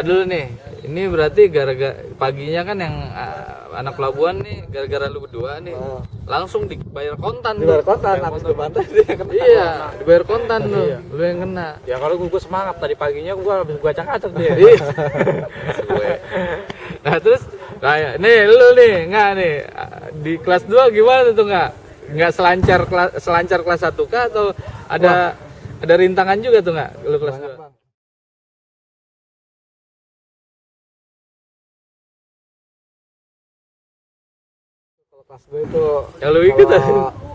dulu nih. Ini berarti gara-gara paginya kan yang anak pelabuhan nih gara-gara lu berdua nih. Langsung dibayar kontan. Dibayar kontan, habis dibantai dia kena. Iya, dibayar kontan lu. Lu yang kena. Ya kalau gue semangat tadi paginya gue habis gue acak-acak dia. Nah, terus kayak nih lu nih, enggak nih di kelas 2 gimana tuh enggak selancar kelas 1 kah atau ada rintangan juga tuh enggak lu kelas 2? Kelas gue itu yang lu ikut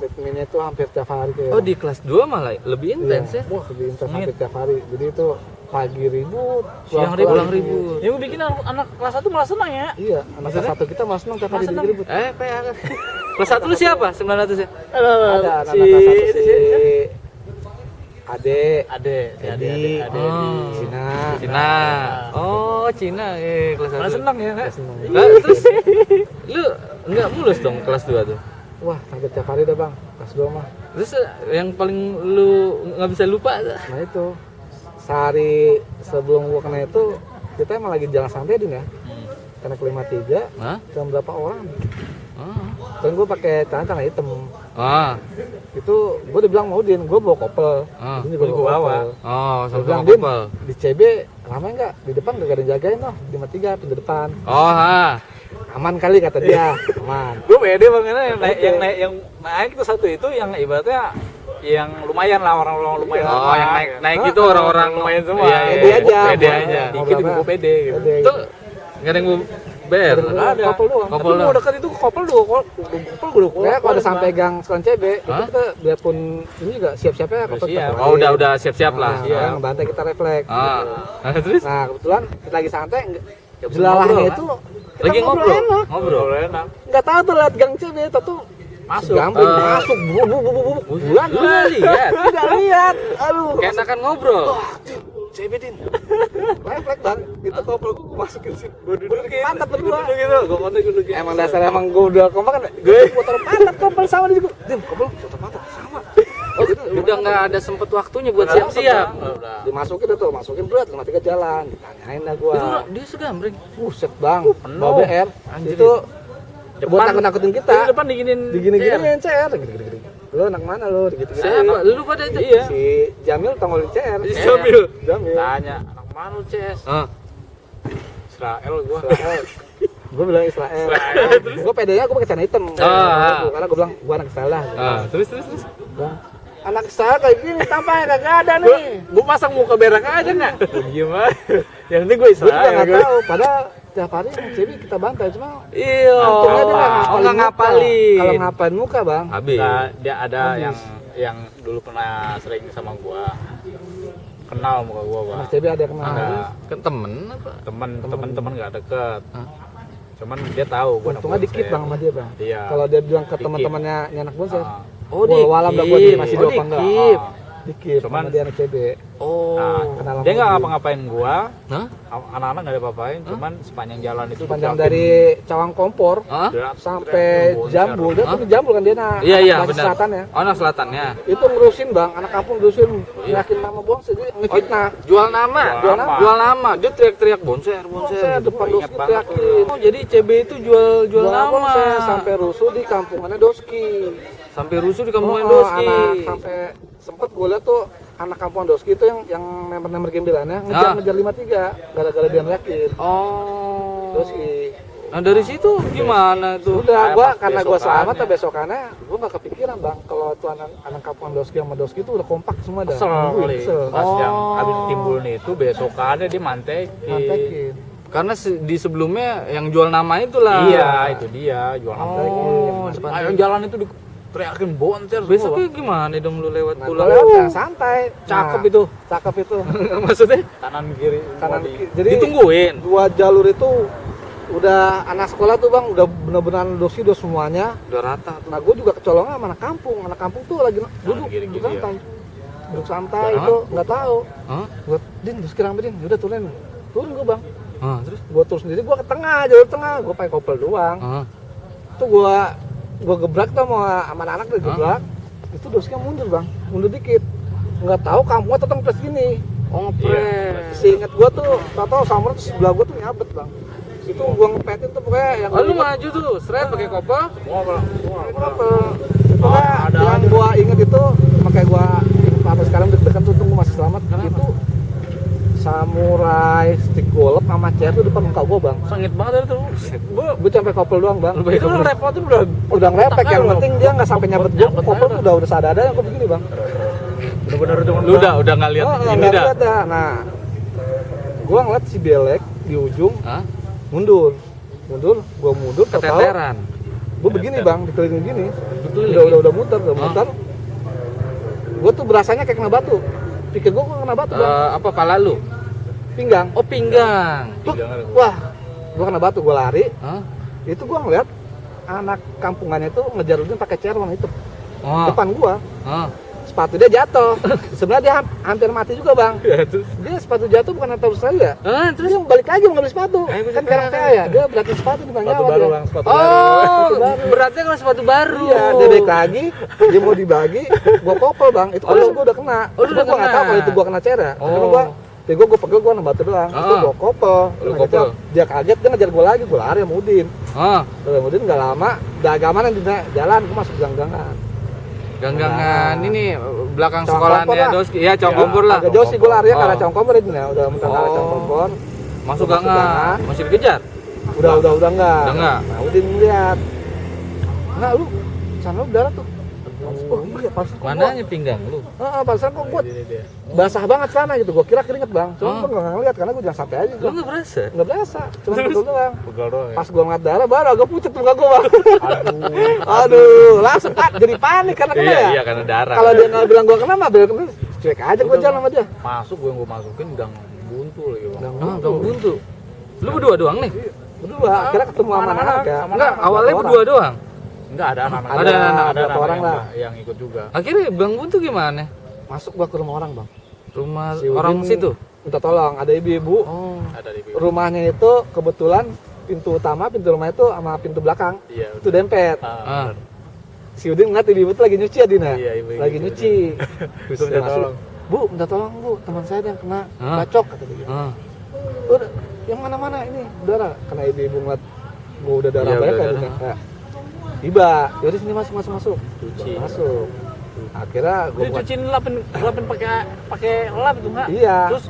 ritmenya itu hampir tiap hari kayak. Oh, di kelas 2 malah lebih intens ya? Wah, lebih intens hampir tiap hari. Jadi itu pagi ribut, siang ribut. Yang bikin anak kelas 1 malah senang ya? Iya, anak kelas 1 kita malah senang tiap hari ribut. PA. Kelas 1 lu siapa? 900 ya? Ada anak kelas 1 si Ade, Cina. Oh, Cina. Kelas 1. Malah senang ya, Kak? Nah, terus lu enggak mulus dong kelas 2 tuh? Wah, hampir tiap hari dah bang, kelas 2 mah. Terus yang paling lu nggak bisa lupa? Nah itu, sehari sebelum gua kena itu, kita emang lagi jalan santai din ya. Karena ke 53, jam berapa orang? Kan gua pakai celana hitam. Itu gua dibilang mau din, gua bawa kopel. Ini juga gua bawa. Oh, sampai bilang din, di CB ramai nggak? Di depan nggak ada yang jagain loh, di 53 pintu depan. Aman kali kata dia, aman. Gue pede banget yang naik itu satu itu yang ibaratnya yang lumayan lah orang-orang lumayan yang naik gitu orang-orang lumayan semua. Pede aja. Dikit gue pede gitu. Itu nggak ada yang gue bayar. Ada. Kopel doang. Tapi mau dekat itu kopel dulu. Kayak kalau udah sampai gang sekolah CB, itu kita biarpun ini juga siap-siap ya kopel. Oh, udah siap-siap lah. Iya, ngebantai kita refleks. Terus? Nah, kebetulan kita lagi santai, jelalahnya itu lagi ngobrol enak. Nggak tahu tuh lihat gang CB itu masuk bulan nggak lihat aduh keenakan ngobrol. CB din refleks bang itu kopel gue masukin sih gue dudukin pantat berdua gitu emang dasar emang gue udah kompak kan gue putar pantat kopel sama di situ din kopel putar pantat sama. Oh, udah nggak ada sempet waktunya buat siap-siap. Masukin berat, 53 jalan. Ditanyain dah gua. Itu dia segambreng. Buset bang, bawa BR. Itu buat nakut-nakutin kita. Di depan digini-giniin CR. Gini. Lu anak mana lu? Gitu. Siapa? Lu pada itu? Iya. Si Jamil tongolin CR. Jamil. Tanya, anak mana lu, CS? Israel gua. Gue bilang Israel. Gue pedenya gue pakai celana hitam. Karena gue bilang gue anak Israel lah. Terus. Anak Israel kayak gini tampaknya kagak ada nih. Gue pasang muka berak aja nggak? Gimana? Yang penting gue Israel. Gue juga nggak tahu. Padahal tiap hari CB kita bantai cuma. Iya. Untungnya dia nggak ngapalin. Kalau ngapalin muka bang. Habis. Nah, dia ada yang dulu pernah sering sama gua. Kenal muka gua, Bang. Mas CB ada kenal. Kan temen apa? Temen nggak deket. Cuman dia tahu gua. Untungnya dikit bang sama dia bang. Iya. Kalau dia bilang ke teman-temannya anak bonser. Walau udah gua masih dua apa enggak. Dikit. Cuman dia anak CB. Dia nggak ngapa-ngapain gua. Anak-anak nggak ada apa-apain. Cuman sepanjang jalan itu. Sepanjang dari Cawang Kompor sampai Jambul. Dia tuh di Jambul kan dia Iya, benar. Selatannya. Oh, anak selatannya. Itu ngurusin bang, anak kampung ngurusin yakin nama bonser, jadi ngefitnah. Jual nama. Dia teriak-teriak bonser. Depan Doski teriakin. Oh, jadi CB itu jual nama. Bonser sampai rusuh di kampungannya Doski. Sampai sempet gue liat tuh anak kampung Doski itu yang member gembelannya ngejar 53 gara-gara dia neriakin. Doski. Nah dari situ gimana tuh? Udah karena gua selamat besokannya gua nggak kepikiran bang kalau tuh anak kampung Doski sama Doski itu udah kompak semua dah. Pas yang habis timbul nih itu besokannya dia mantekin. Karena di sebelumnya yang jual nama itulah. Iya, itu dia jual nama. Ayo jalan itu teriakin bonter. Besoknya gimana dong lu lewat pulang? Lewat santai. Cakep itu. Maksudnya? Kanan kiri. Jadi ditungguin. Dua jalur itu udah anak sekolah tuh bang, udah benar-benar Doski udah semuanya. Udah rata tuh. Nah gue juga kecolongan sama anak kampung tuh lagi duduk santai. Duduk santai itu nggak tahu. Gue din Doski rame din, udah turun gue bang. Terus gue turun sendiri, gue ke tengah, jalur tengah, gue pakai kopel doang. Tuh gue gebrak tuh sama anak-anak tuh gebrak. Itu Doski mundur bang, mundur dikit. Nggak tahu kampungnya tetap pas gini. Oh, ngeprank. Seingat gua tuh, tau Summer tuh sebelah gua tuh nyabet bang. Itu gua ngepetin tuh pokoknya yang Oh, lu maju tuh, seret pakai kopel. Pokoknya yang gua inget itu, makanya gua sampai sekarang deg-degan tuh gua masih selamat. Itu samurai stick golep sama chair tuh depan muka gua bang. Sengit banget itu. Gua sampai kopel doang bang. Lu pakai Itu kopel. repotin udah Ngerepek, yang loh. penting dia nggak sampai nyabet gua. Kopel tuh udah sadada yang gua begini bang. Bener-bener itu. Lu udah nggak lihat ini nggak dah. lihat dah. Nah, gua ngeliat si Belek di ujung Hah? mundur, gua mundur, tahu Keteteran. gua begini bang, dikelilingi gini, Dikelilingi? udah muter, gua tuh berasanya kayak kena batu, pikir gua kena batu bang, Apa pala lu? pinggang, Oh, pinggang. Tuh, wah, gua kena batu, gua lari, Hah? itu gua ngeliat anak kampungannya itu ngejar Udin pakai chair warna hitam, Oh. depan gua, Oh. sepatu dia jatuh, sebenarnya dia hampir mati juga bang, Ya, terus. dia sepatu jatuh bukan atau saya, Terus dia balik lagi mau ngambil sepatu, kan karena saya, dia berarti sepatu di Sepatu nyawa baru dia. bang, sepatu oh, berarti kalau sepatu baru. Iya, dia balik lagi, dia mau dibagi, gua kopel bang, itu kalau gua udah kena. Oh, lu udah Gua nggak kena. tahu kalau itu gua kena cera. Oh. Karena gua pegel gua nembak doang. Itu gua kopel. Lu Nah, kopel. gitu, dia kaget, dia ngejar gua lagi, gua lari sama Udin. Oh, Udin nggak lama, udah agaman yang di jalan, gua masuk gang-gangan. ganggangan ini belakang Cawang sekolahnya kompor lah. Doski. Ya, cawang kompor lah. Agak jauh sih gua lari ya, Oh. karena cawang kompor itu ya, udah mentar arah cawang kompor. Masuk Gua masuk gangan. Masih dikejar. Udah enggak. Udah enggak? Nah, Udin lihat. Nah, lu sana lu darah tuh. Oh iya, pantesan kok Mananya pinggang lu? pantesan kok gua basah banget sana gitu, gua kira keringet bang, cuma gua nggak ngeliat karena gua jangan santai aja, Lu nggak berasa? nggak berasa, cuma pegel doang. Pegal doang ya. Pas gua ngeliat darah baru agak pucet muka gua bang. Aduh, langsung jadi panik karena kena ya. Iya, karena darah. Kalau dia nggak bilang gua kena mah bilang kena, cuek aja gua jalan sama dia. Masuk gue masukin gang buntu lagi bang. Gang buntu. Lu berdua doang nih? Berdua, akhirnya ketemu sama anak-anak ya. Enggak, awalnya berdua doang. Enggak ada anak-anak. Ada ada berapa orang yang, lah. yang ikut juga. Akhirnya Bang Buntu gimana? Masuk gua ke rumah orang bang. Rumah Si Udin orang situ? minta tolong, ada ibu-ibu. Oh. Ada di Rumahnya itu kebetulan pintu utama, pintu rumah itu sama pintu belakang Iya. itu dempet. Ah. Si Udin ngeliat ibu itu lagi nyuci ya Dina? Iya, ibu lagi gitu. nyuci. Bisa minta tolong. Bu, minta tolong bu, teman saya yang kena Hah? bacok kata dia. Ah. Udah, yang mana-mana ini darah, karena ibu ngeliat gua udah darah Iya, banyak udah kan darah. Dina. Ya. Tiba, yaudah sini masuk. Cuci. Masuk. Akhirnya gua Dia buat, cuciin lapin pakai lap itu enggak? iya. Terus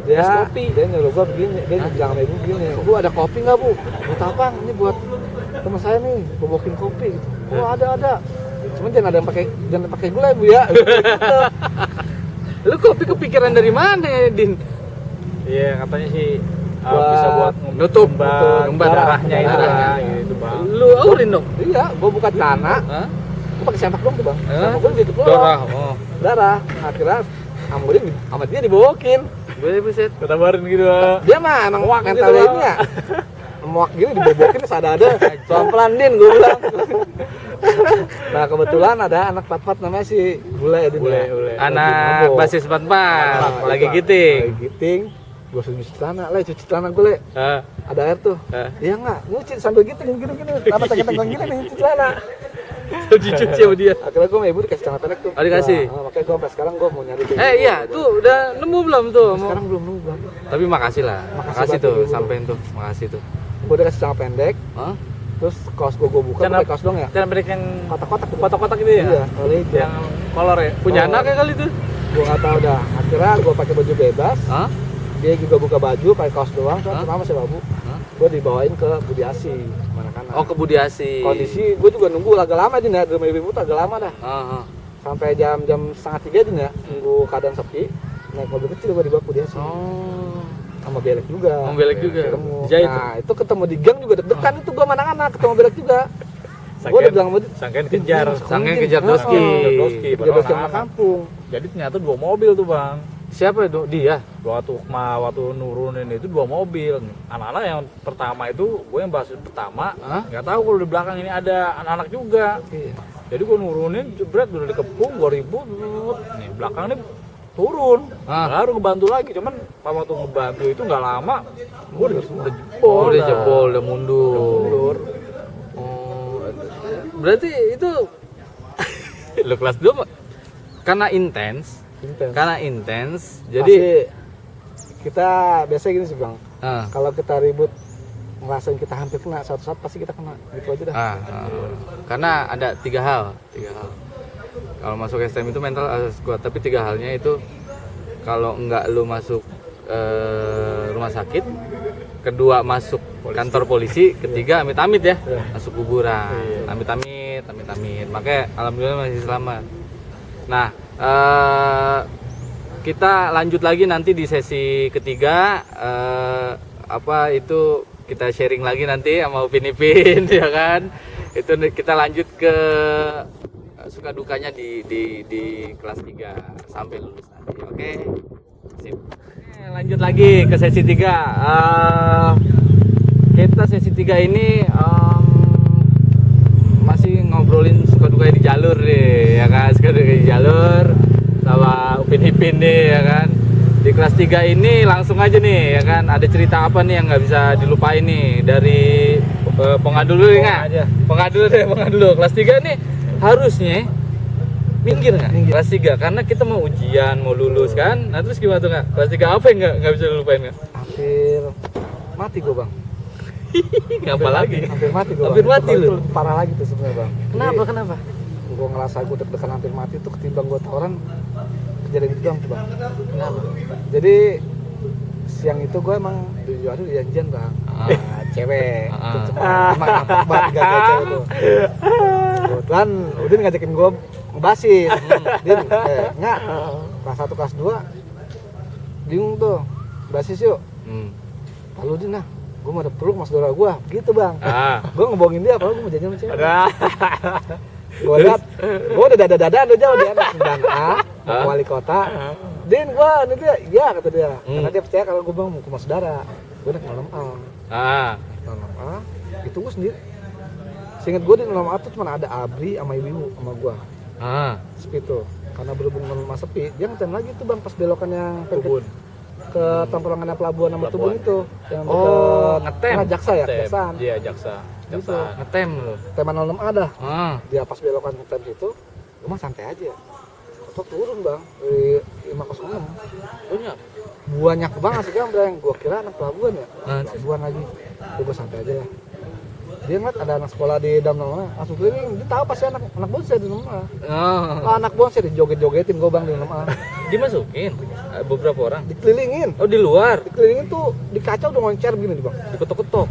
Dia, es kopi. dia nyuruh gua begini, dia bilang sama ibu begini, bu ada kopi nggak bu? Buat apa? Ini buat teman saya nih, bobokin kopi gitu. Oh ada. Cuman jangan pakai gula ya bu ya. Gitu. Lu kopi kepikiran dari mana ya, Din? Iya katanya sih Buat bisa buat nutup ngumbat darahnya itu darahnya. lah gitu bang. Lu aurin dong? Iya, gua buka celana, Hah? gua pakai sempak dong tuh bang. Hah? Sempak gua gitu Darah. doang. Oh. Darah. Akhirnya sama dia dibobokin. Gue buset. Ketabarin gitu. Dia mah emang Muak mentalnya gitu, ini ya. Muak gini dibobokin ada. Pelan-pelan Din gua bilang. Nah kebetulan ada anak pat-pat namanya si Bule ya Din. Bule, ya. Bule. Anak mabok. basis 44 lagi Lagi giting. giting. Gua suruh cuci celana, cuci celana gue le. Ah. Ada air tuh. Ah. Iya enggak, nyuci sambil giting gini. Apa tegang-tegang gini nih cuci celana. Dicuci sama dia. Akhirnya gue sama ibu dikasih celana pendek tuh. Oh, dikasih? Nah, makanya gue sampai sekarang gue mau nyari tuh. Iya, tuh udah nemu belum tuh? Sekarang belum nemu bang. Tapi makasih lah. Makasih Makasih banget tuh, ibu. sampein tuh. Makasih tuh. Gue udah kasih celana pendek, Hah? terus kaos gue buka, Celana- pakai kaos dong ya. Jangan beri yang Kotak-kotak tuh. kotak-kotak gitu ya? Iya, kalau itu. Yang kolor ya? Punya Oh. anak ya kali tuh? Gue nggak tahu dah. Akhirnya gue pakai baju bebas. Hah? Dia juga buka baju, pakai kaos doang. Hah? Sama masih babu. Hah? Gue dibawain ke Budi Asi, mana-mana. Oh, ke Budi Asi. Kondisi gue juga nunggu agak lama Din ya, di rumah ibu tuh agak lama dah. Ah. Sampai jam 2:30 Din ya, nunggu keadaan sepi. Naik mobil kecil gue dibawa ke Budi Asi. Oh. Sama Belek juga. Mau belek juga. Ketemu. Jahit. Nah, itu ketemu di gang juga deg-degan itu gue sama anak-anak ketemu Belek juga. Gue udah bilang sama dia, Sangkain kejar. Sangkain kejar Oh, Doski. Kejar Doski. kejar Doski sama kampung. Jadi ternyata 2 mobil tuh bang. Siapa itu? Dia. Waktu nurunin itu 2 mobil. Anak-anak yang pertama itu gue yang bahas pertama. Hah? Nggak tahu kalau di belakang ini ada anak-anak juga. Iya. Jadi gue nurunin, jebret udah dikepung, gue ribut, nih belakang ini turun, Ah. baru ngebantu lagi. Cuman pas waktu ngebantu itu nggak lama, gue udah jebol, Oh, udah dah. jebol, udah mundur. mundur. Oh. Berarti itu lu kelas 2 karena intens. Intens. Karena intens. Jadi Jadi kita biasanya gini sih Bang. Ah. Kalau kita ribut ngerasain kita hampir kena, suatu saat pasti kita kena. Gitu aja dah. Karena ada tiga hal. Kalau masuk STM itu mental harus kuat, tapi tiga halnya itu kalau enggak lu masuk rumah sakit, kedua masuk kantor polisi, ketiga amit-amit ya, masuk kuburan. Amit-amit. Makanya alhamdulillah masih selamat. Nah, kita lanjut lagi nanti di sesi ketiga, itu kita sharing lagi nanti sama Upin Ipin ya kan. Itu kita lanjut ke suka dukanya di kelas 3 sampai lulus nanti. Oke. Sip. Lanjut lagi ke sesi 3. Kita sesi 3 ini masih ngobrolin suka duka di jalur nih ya kan, suka duka di jalur sama Upin Ipin nih ya kan. Di kelas 3 ini langsung aja nih ya kan, ada cerita apa nih yang nggak bisa dilupain nih dari Ponga dulu nggak? Ponga dulu. Kelas 3 nih harusnya minggir nggak? Kelas 3 karena kita mau ujian, mau lulus kan. Nah terus gimana tuh nggak? Kelas 3 apa yang nggak bisa dilupain nggak? Hampir mati gue Bang. Ngapa lagi? Hampir mati gue. Hampir mati lu? Parah lagi tuh sebenarnya Bang. Kenapa? Gue ngerasa gue deg-degan hampir mati tuh ketimbang gue tawuran kejadian itu Bang. Kenapa? Jadi siang itu gue emang janjian Bang. Cewek. Emang apa banget gak cewek tuh. Kebetulan Udin ngajakin gue ngebasis. Din, enggak. Kelas 1 kelas 2 bingung tuh. Basis yuk. Lalu Udin nah, gue mau ada peluk mas saudara gue. Gitu Bang. Gue ngebohongin dia kalau gue mau janjian sama cewek. Gue liat, gue udah dada-dada udah jauh dia anak 9A, wali kota. Din, gue ini dia, iya kata dia. Karena dia percaya kalau gue mau ke mas saudara. Gue naik 6A. 6A, itu gue sendiri. Seinget gue di 6A tuh cuma ada Abri sama ibu sama gue. Sepi tuh, karena berhubung sama sepi, dia ngetem lagi tuh Bang pas belokan yang Tubun. Ke tempelangannya pelabuhan sama Tubun itu. Yang ngetem. Jaksa ya? Jaksaan. Iya, Jaksa. Gitu. Ngetem lu. Teman 06A dah. Dia pas belokan ngetem situ, gue mah santai aja. Atau turun Bang, dari 506. Banyak banget sih kan, yang gue kira anak pelabuhan ya. Pelabuhan lagi. Gue santai aja lah. Dia ngeliat ada anak sekolah di dalam nama, langsung keliling. Dia tahu pasti anak bonsai di nama. Anak bonsai dijoget-jogetin gue Bang di nama. Dimasukin beberapa orang. Dikelilingin. Oh di luar. Dikelilingin tuh di kaca udah ngoncer begini Bang. Diketok-ketok.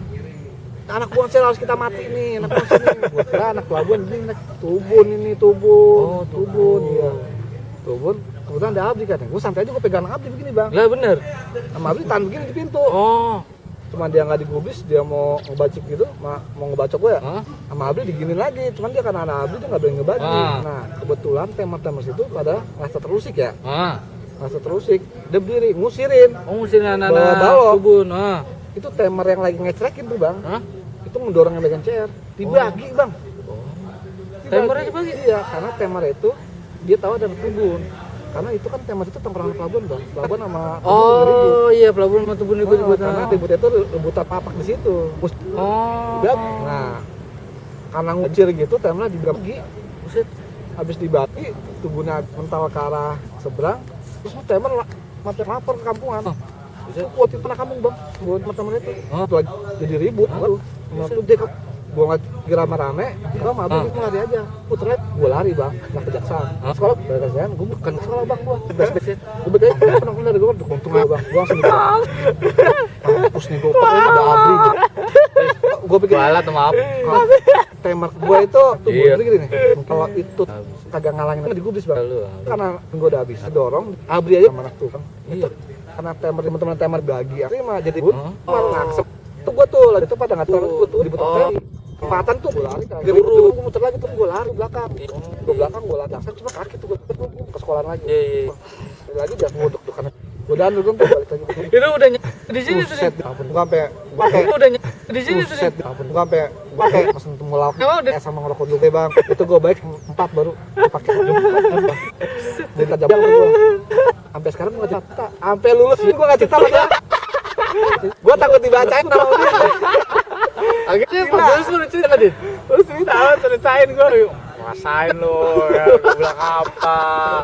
Anak bonsai harus kita mati nih, anak bonsai nih. Gue kira anak pelabuhan ini Tubun ini Tubun. Oh, Tubun iya. Tubun. Kebetulan ada Abdi kan. Gue santai aja gue pegang Abdi begini Bang. Lah bener. Sama Abdi tahan begini di pintu. Cuman dia nggak digubris, dia mau ngebacik gitu, mau ngebacok gue ya. Sama Abdi diginin lagi, cuman dia karena anak Abdi dia nggak boleh ngebacik. Nah kebetulan teman-teman situ pada rasa terusik ya. Rasa terusik, dia berdiri ngusirin. Ngusirin anak-anak Tubun. Itu temer yang lagi ngecrekin tuh Bang. Itu mendorong yang megang chair, dibagi Bang. Temernya dibagi? Iya, karena temer itu dia tahu ada Tubun. Karena itu kan temer itu tongkrongan pelabuhan Bang. Pelabuhan sama Tubun iya, pelabuhan sama Tubun ribut. Karena ributnya itu rebutan papak di situ. Nah, karena ngucir gitu temernya dibagi. Habis dibagi, Tubunnya mental ke arah seberang. Terus temer mampir lapor ke kampungan. Buat itu anak kampung Bang, buat teman-teman itu. Itu lagi jadi ribut. Itu dia gue nggak kira rame, gue mah abis lari aja, puternya gue lari Bang, nggak kejaksaan. Sekolah dari kejaksaan, gue bukan sekolah Bang gue betulnya pernah dari gue, untung aja Bang, gue langsung kampus nih gue pakai ada Abri gitu. Gue pikir balat maaf. temer gue itu tuh gue gini nih, kalau itu kagak ngalangin digubris Bang, karena gue udah habis dorong, Abri aja sama anak tuh Bang. Itu karena teman-teman temer bagi, terima jadi gue malah ngaksep. Itu gue tuh lagi itu pada nggak tahu gue tuh dibutuh tadi kepatan tuh gue lari kan gue muter lagi tuh gue lari belakang gue lari cuma kaki tuh gue ke sekolah lagi lagi dia nguduk tuh karena gue dandu kan tuh balik lagi Itu udah di sini tuh. gue sampai Udah di sini tuh. gue sampai pakai pas nemu lauk sama ngerokok dulu deh Bang itu gue baik 4 baru pakai jadi tajam gue sampai sekarang gue nggak cerita sampai lulus gue nggak cerita lagi gue takut dibacain nama dia. Akhirnya pas lulus lu cerita Din. Terus ceritain gue. rasain lo ya, gua bilang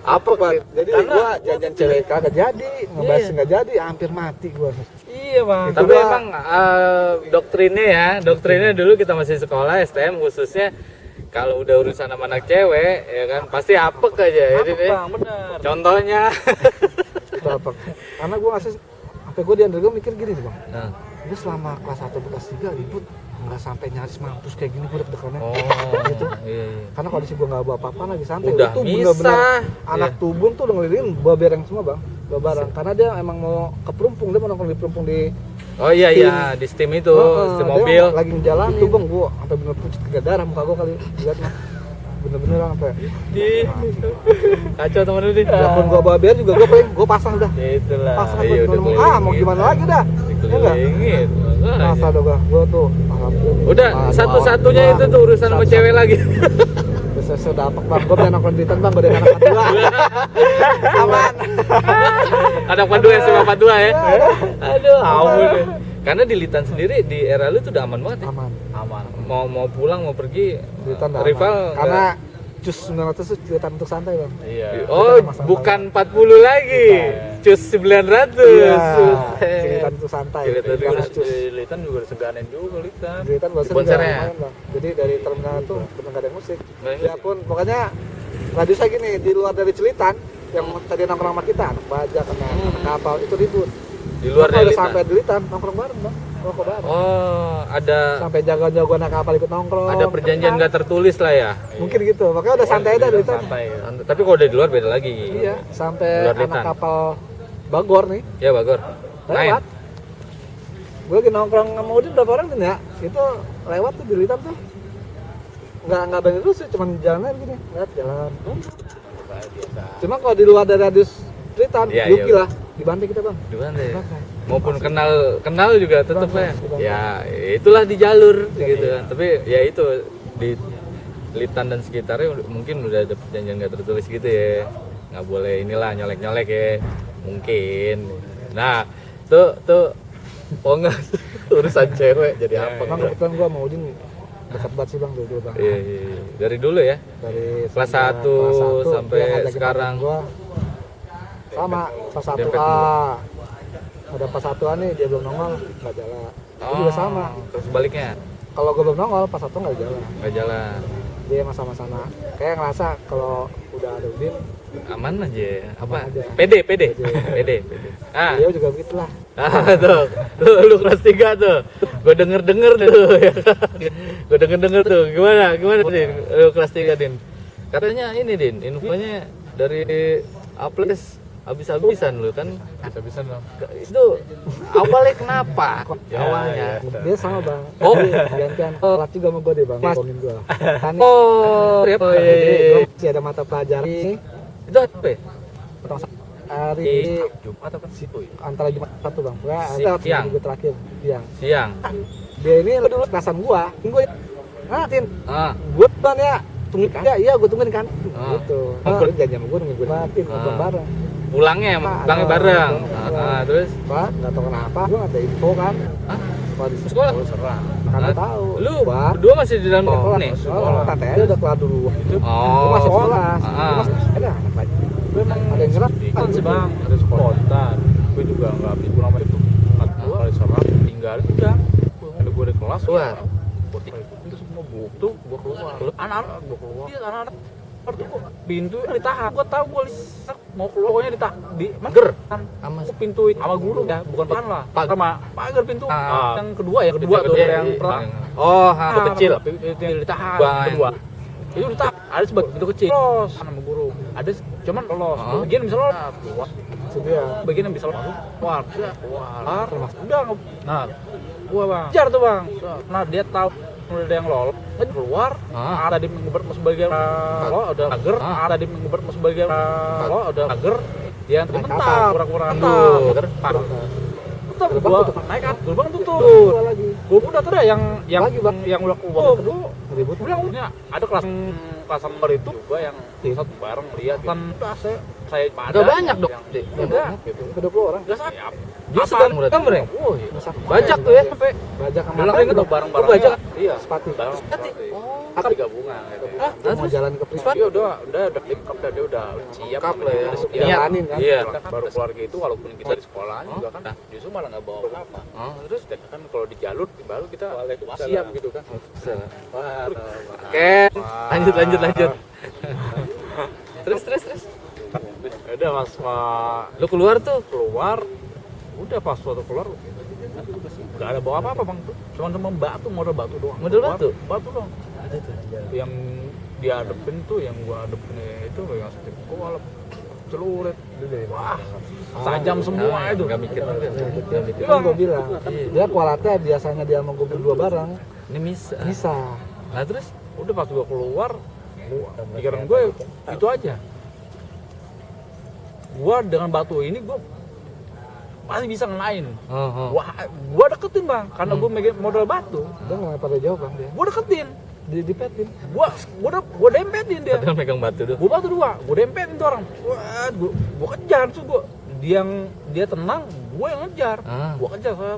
apa Pak? Jadi gua jajan cewek kagak jadi, ngebahas nggak jadi, hampir mati gua. iya bang. Tapi emang doktrinnya dulu kita masih sekolah STM khususnya kalau udah urusan sama anak cewek ya kan pasti apek aja ya. Apek, bang, bener. Contohnya Itu apa? Karena gua ngasih sampai gua di under gua mikir gini nih bang. nah. Gue selama kelas 1 kelas 3 ribut nggak sampai nyaris mampus kayak gini gue deg-degannya. Gitu. Iya. Karena kondisi gue nggak bawa apa-apa lagi santai. Udah Itu misah. bener-bener anak Iya. tubun tuh udah ngelirin babareng semua bang, babarang. Karena dia emang mau ke Perumpung, dia mau nongkrong di Perumpung di Oh iya di steam itu, steam dia mobil. lagi ngejalan itu bang, gue sampai bener pucet ke darah muka gue kali lihatnya. Bener-bener bang sampai. Kacau temen lu nih. Walaupun gue babar juga gue pasang udah. Ya itulah. Pasang Iya, gue mau gimana lagi dah. Ya enggak? Dikelilingin. Pasang udah gue tuh alhamdulillah. Udah satu-satunya itu tuh urusan sama cewek lagi. Saya dapet bang, gue pengen nongkrong di bang, gue udah anak kedua. Aman. Ada 42 sama 42 ya. Aduh, ampun deh. Karena di Litan sendiri di era lu tuh udah aman banget ya. Aman. Mau pulang mau pergi Cerita enggak rival aman. Karena cus 900 itu cerita untuk santai bang. Iya. oh bukan 40 lagi. Cus 900. Iya. Cerita untuk santai. Cerita Bukan untuk cus. Di Litan juga diseganin juga Litan. Cerita bahasa Sponsornya? bang. Jadi dari terminal itu benar nggak ada musik. Nggak ada Ya pun pokoknya radiusnya gini di luar dari Celitan yang tadi nongkrong sama kita anak baja kena anak kapal itu ribut. Di luar Kalau dari udah sampai Litan. di Litan nongkrong bareng bang. Nongkrong bareng. Oh, ada Sampai jago-jago anak kapal ikut nongkrong. ada perjanjian nggak tertulis lah ya. Mungkin gitu. Makanya udah santai aja di Litan. Santai ya. Tapi kalau udah di luar beda lagi. Iya, sampai Luar anak Litan. kapal Bagor nih Ya Bagor. Main. lewat. Gue lagi nongkrong sama Udin berapa orang tuh ya? Itu lewat tuh di Litan tuh. Nggak banyak terus sih, cuman jalan aja gini, lihat jalan. Cuma kalau di luar dari radius Litan, Iya, Yuki iya. lah, dibanting kita bang. Di mana ya? Bantai. Maupun kenal juga tetap ya. Bangkai. Ya itulah di jalur Iya, gitu kan. Tapi ya itu di Litan dan sekitarnya mungkin udah ada perjanjian nggak tertulis gitu ya. Nggak boleh inilah nyolek-nyolek ya. Mungkin. Nah, tuh oh enggak urusan cewek jadi apa? Bang kebetulan gua sama Udin dekat banget sih bang dulu bang. Iya. Dari dulu ya. Dari Kelas semenjak 1 kelas 1, sampai dia ngajakin sekarang. gua sama kelas 1 Dempet A. Udah pas 1 A nih dia belum nongol nggak jalan. Gua juga sama. Terus sebaliknya Kalau gua belum nongol pas 1 nggak jalan. nggak jalan. Dia emang sama-sama kayak ngerasa kalau udah ada Udin Aman aja. Apa? Aman aja. PD. Ah. dia juga begitulah. Tuh, lu kelas 3 tuh. Gue denger tuh. Ya. Gue denger tuh. Gimana Din? Lu kelas 3 Din. Katanya ini Din, infonya dari Aples habis-habisan lu kan. Bisa bang. Itu awalnya kenapa? Awalnya. Dia sama bang. Oh. Gantian kelas juga sama gue deh bang. Ngomongin gue. Kan Oh, iya. jadi gue masih ada mata pelajaran ini. Itu apa ya? Pertama hari Jumat apa sih? antara Jumat Sabtu bang. Gue Siang. minggu terakhir siang. Siang. Dia ini dulu kelasan gua. Gue Tin, Ah. gue kan ya tungguin kan? Iya, gue tungguin kan. Ah. Gitu. Ngobrol. Janji sama gue nungguin gue Tin, ngobrol Ah. bareng. Pulangnya bareng. Terus Pak, nggak tahu kenapa, gue nggak ada info kan. Hah? Sekolah di Sekolah? Serah. Karena Ah, tahu. Lu Pak, berdua masih di dalam sekolah nih. sekolah. Tante dia udah kelar dulu. Gue Oh. masih sekolah. Gue Ah. masih ada anak lagi. Gue emang ada yang ngerat. Kan sih bang, dari spontan. Gue juga nggak habis pulang sama itu. Gue kali serah, tinggal udah. Ada gue di kelas. Keluar. Itu semua buktu, gue keluar. Anak-anak gue keluar. Iya anak-anak. Pintu ditahan. Gue tahu gue mau keluar, pokoknya ditahan di Mager. sama pintu itu sama guru ya, bukan pagar lah. Sama pagar pintu. Ah. Yang kedua ya, kedua tuh Iya, yang iya. pertama. Oh, itu kecil. Itu yang ditahan. Bang. Kedua. Itu ditahan. Ada sebagian pintu kecil. Lolos sama guru. Ada cuman lolos. Ah. Bagian bisa lolos. Keluar. Sedia. Bagian yang bisa lolos. Keluar. Keluar. Udah. Nah, gua bang. Kejar tuh bang. Nah dia tahu udah ada yang lolos. Kan keluar. Ah. Ada di mengubar masuk bagian lo udah pagar. Ah. Ada di mengubar masuk bagian lo udah pagar. Dia Naik mental kapal. kurang-kurang Aduh. Tutup Gerbang gua tutup. naik kan gerbang tutup. Gua lagi. Gua udah tuh dah yang Lagi, Bang. yang udah keluar kedua Ribut. bilang punya ada kelas nomor itu juga yang satu bareng lihat kan udah saya saya pada. Udah banyak dong. Enggak. Ke 20 orang. Enggak saya. Dia sedang kamreng. Oh iya. Bajak tuh ya sampai. Bajak sama Dalam apa? inget dong bareng-bareng. bajak. Iya. Sepati. Apa gabungan gitu. Dia mau jalan ke Prisma. Iya udah lengkap dah, dia udah siap Lengkap lah ya. Udah Niat. Jalanin kan. Iya. Baru keluarga itu walaupun kita di sekolahan juga kan justru malah nggak bawa apa. Terus Dan kan kalau di jalur baru kita siap gitu kan. Wah, oke. Lanjut. Terus. udah mas Lu keluar tuh. keluar, udah pas waktu keluar nggak ada bawa apa-apa bang, cuma batu, modal batu doang. Modal batu? Batu doang. Yang dia adepin tuh, yang gua adepin itu yang setip gua celurit. Wah, tajam semua itu. Enggak mikir. Kan gue bilang, dia kualatnya biasanya dia mau gue berdua bareng, Ini bisa. bisa. Nah, terus Udah pas gua keluar, pikiran gue itu aja. Gua dengan batu ini gua pasti bisa ngenain. Gua deketin bang, karena gua megang modal batu. Dia nggak pada jauh bang dia. Gua deketin, Dipetin. gua dempetin dia. padahal megang batu tuh. Gua batu dua, gua dempetin tuh orang. Wah, gua kejar tuh gua. Dia tenang, gua yang ngejar. Gua kejar saya,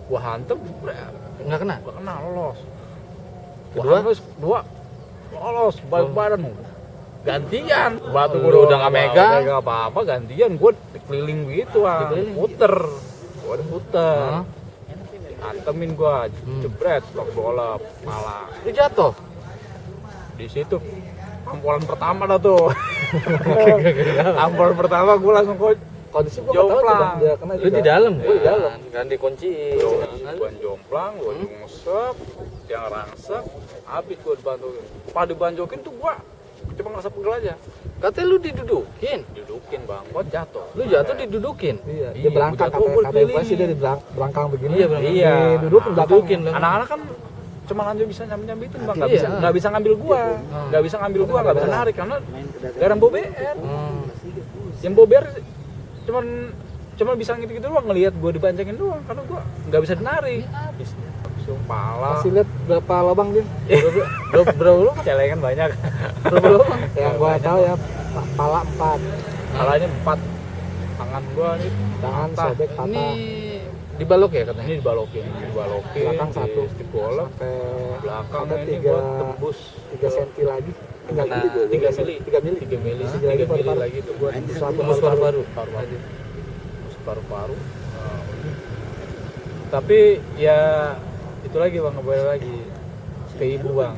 gua hantem, Enggak kena. gua kena lolos. Kedua? Dua lolos, balik badan. Gantian, batu Lu gua udah nggak megang? apa-apa, gantian gua keliling begitu puter. Gua puter. Hantemin gua, jebret, blok bola, malah. Lu jatuh. Di situ tampolan pertama dah tuh. Tampolan pertama gua langsung Kondisi gue nggak tahu tuh Jomplang. bang, dia kena Lu juga. di dalam. Gue di dalam. Kan dikunci. gua jomplang, gua nyungsep, yang rangsek, habis gua dibantuin. Pas dibanjokin tuh gua cuma ngerasa pegel aja. Katanya lu didudukin. Didudukin bang, gua jatuh. Lu jatuh didudukin. Iya, Iya, dia berangkang gua jatuh, gua kata keliling. sih dia di belakang begini. Iya, berangkang. Iya. Didudukin belakang. Dudukin lah. Anak-anak kan cuma lanjut bisa nyambitin bang, Iya. nggak bisa ngambil gua, nggak bisa ngambil gua, nggak bisa narik karena garam bober. Yang bober cuman bisa gitu-gitu doang, ngelihat gua dipancingin doang karena gua nggak bisa dinarik. Langsung pala. Masih lihat berapa lubang dia? Bro, lu Celengan banyak. Berapa lubang? Yang gue tahu ya, pala 4, Palanya 4. Tangan gua nih tangan patah. sobek patah. ini dibalok ya katanya. Ini dibalokin, Belakang di satu. stip golok. Sampai Belakang ada ini 3 gua tembus 3 cm lagi. Enggak Nah, 3 mili. 3 mili. 3 mili, 3 3 mili mili lagi tuh gua Tembus paru-paru. paru-paru. Tapi ya itu lagi bang, kembali lagi ke ibu bang.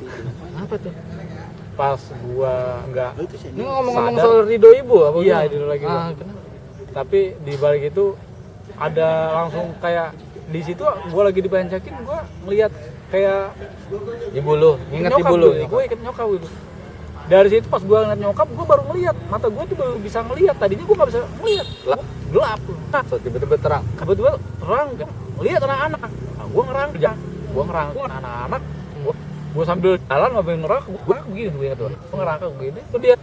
Apa tuh? Pas gua nggak Ini ngomong-ngomong sadar. soal ridho ibu apa? Iya, gimana? ridho lagi, Bang. Kenapa? Tapi di balik itu ada langsung kayak di situ gua lagi dibancakin, gua ngelihat kayak Ibu lu, ingat nyokap ibu lu. tuh, gua ikut nyokap gitu. Dari situ pas gua ngeliat nyokap, gua baru ngeliat, mata gua tuh baru bisa ngeliat. Tadinya gua nggak bisa ngeliat, gelap. Nah, So, tiba-tiba terang. tiba-tiba terang, ngeliat anak-anak. Nah, gua ngerang anak-anak. Gua sambil jalan sambil ngerang, gua begini tuh ingat tuh. Gua ngerangkak begini, tuh dia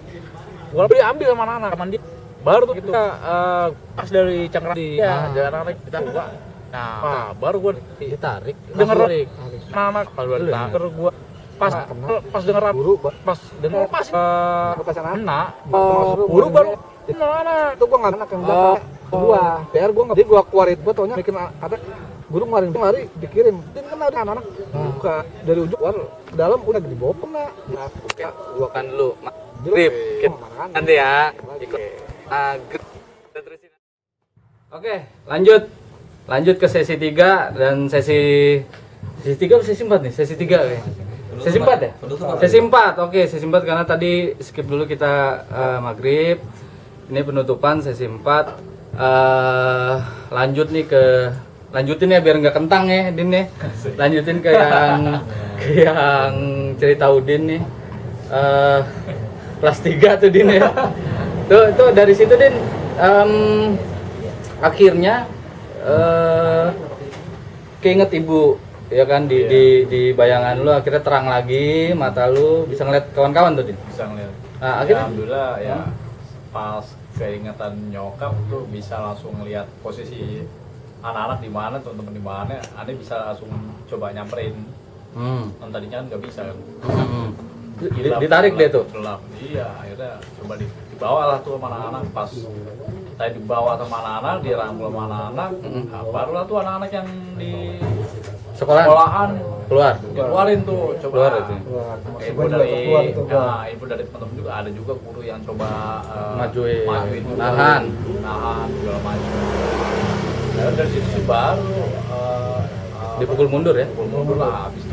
gua diambil sama anak-anak, sama dia. Baru tuh gitu. Pas dari Cangkrang Ah. dari anak-anak kita gua. Nah, baru gua Ditarik. denger Tarik. anak-anak pas gua ditaker gua pas denger Buru, pas denger pas kepasan anak Termasuk buru baru anak itu gua nggak enak yang belakang gua PR gua nggak, jadi gua keluarin, gua taunya bikin kata guru ngeluarin mari dikirim din kena ada anak buka dari ujung keluar ke dalam udah dibawa kena. Nah, Gua kan dulu. Grip. Grip. Nanti ya. Ikut. Grip. Kita terusin. Oke, lanjut ke sesi 3 dan sesi 3 atau sesi 4 nih? Sesi 3 kayaknya. Sesi 4 ya? Sesi 4. Oke, sesi 4 karena tadi skip dulu kita maghrib. Ini penutupan sesi 4. Lanjutin ya biar nggak kentang ya Din ya. Lanjutin ke yang cerita Udin nih. Kelas 3 tuh Din ya. Tuh dari situ Din akhirnya keinget ibu ya kan di bayangan lu akhirnya terang lagi mata lu, bisa ngeliat kawan-kawan tuh Din. bisa ngeliat. Nah, akhirnya Alhamdulillah ya pas keingetan nyokap tuh bisa langsung ngeliat posisi anak-anak di mana, teman-teman di mana, Ane bisa langsung coba nyamperin. Yang tadinya kan nggak bisa kan. Ditarik dia tuh. Gelap. Iya, akhirnya coba dibawa lah tuh sama anak-anak. Pas saya dibawa sama anak-anak, dirangkul sama anak-anak, nah, barulah tuh anak-anak yang di sekolahan keluarin tuh, coba Keluar itu. info dari info dari teman-teman juga, ada juga guru yang coba majuin juga, nahan segala macam. Nah, dari situ sih baru Dipukul mundur ya. pukul mundur lah habis itu.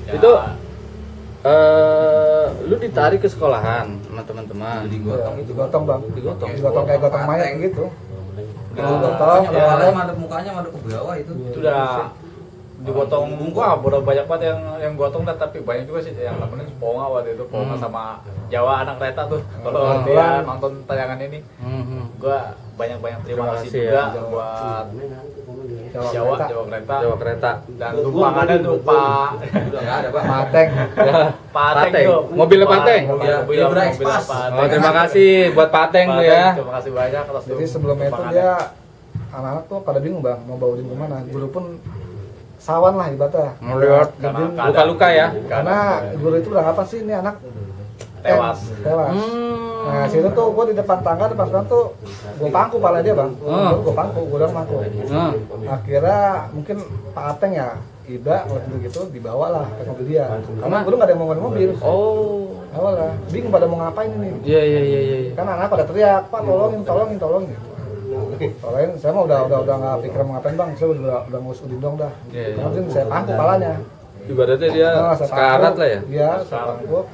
Ya, Itu lu ditarik ke sekolahan sama teman-teman. Digotong bang, Digotong. digotong kayak gotong mayat gitu. Digotong, Kepalanya madep mukanya madep ke bawah itu. itu udah digotong. Wah, udah banyak banget yang gotong, tapi banyak juga sih yang nemenin Ponga waktu itu, Ponga sama Jawa anak kereta tuh. Kalau dia nonton tayangan ini, gua banyak-banyak terima kasih juga buat Jawa kereta. Dan tumpangannya tuh Pak Enggak ada, Pak. Mateng. Pateng tuh. Mobilnya Pateng? Mobil Express. Oh, terima kasih buat Pateng tuh ya. Terima kasih banyak atas Jadi sebelumnya itu dia anak-anak tuh pada bingung bang mau bawa dia kemana. Guru pun sawan lah ibaratnya. Melihat luka-luka ya. Karena guru itu udah apa sih ini anak tewas. Nah situ tuh gue di depan tangga tuh gue pangku pala dia bang. Gue pangku, gue udah pangku. Akhirnya mungkin Pak Ateng ya Ida waktu gitu dibawa lah ke mobil dia. Karena guru nggak ada yang mau mobil. Oh. Awalnya bingung pada mau ngapain ini. Iya. Kan anak pada teriak, Pak tolongin gitu. Tolongin, saya mah udah nggak pikiran mau ngapain bang, saya udah ngurus udin dong dah. Kemudian saya pangku palanya. Ibaratnya dia sekarat lah ya. Iya, pangku.